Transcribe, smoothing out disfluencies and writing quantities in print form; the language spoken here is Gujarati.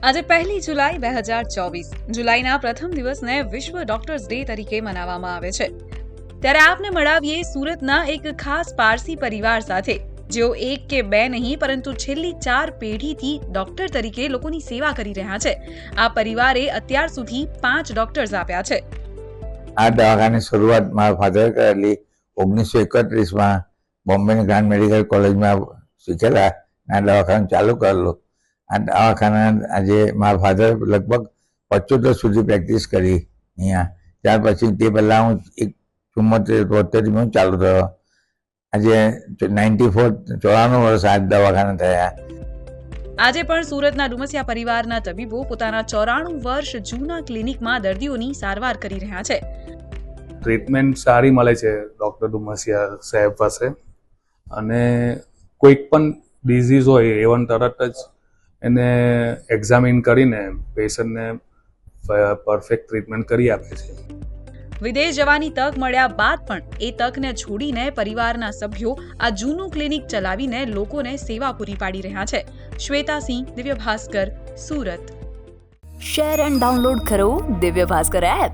આજે 1 જુલાઈ 2024 જુલાઈના પ્રથમ દિવસને વિશ્વ ડોક્ટર્સ ડે તરીકે મનાવવામાં આવે છે. ત્યારે આપને મળાવીએ સુરતના એક ખાસ પારસી પરિવાર સાથે, જેઓ એક કે બે નહીં પરંતુ છેલ્લી 4 પેઢીથી ડોક્ટર તરીકે લોકોની સેવા કરી રહ્યા છે. આ પરિવારે અત્યાર સુધી 5 ડોક્ટર્સ આપ્યા છે. આ દવાખાની શરૂઆત મારા ફાધરે કરેલી 1931માં બોમ્બેની ગ્રાન્ડ મેડિકલ કોલેજમાં શીખેલા. આ દવાખાનું ચાલુ કરેલું. આ દવાખાના આજે મારા ફાધર લગભગ 75 સુધી પ્રેક્ટિસ કરી અહીંયા. ત્યાર પછી તે પહેલાં હું 74 હું ચાલુ થયો. આજે 94 વર્ષ આ દવાખાના થયા. આજે પણ સુરતના ડુમસિયા પરિવારના તબીબો પોતાના 94 વર્ષ જૂના ક્લિનિકમાં દર્દીઓની સારવાર કરી રહ્યા છે. ટ્રીટમેન્ટ સારી મળે છે ડૉક્ટર ડુમસિયા સાહેબ પાસે, અને કોઈક પણ ડિઝીઝ હોય એવન તરત જ એને એક્ઝામિન કરીને પેશન્ટને પરફેક્ટ ટ્રીટમેન્ટ કરી આપે છે. વિદેશ જવાની તક મળ્યા બાદ પણ એ તકને છોડીને પરિવારના સભ્યો આ જૂનું ક્લિનિક ચલાવીને લોકોને સેવા પૂરી પાડી રહ્યા છે. શ્વેતા સિંહ, Divya Bhaskar, Surat. Share and download કરો દિવ્ય ભાસ્કર એપ.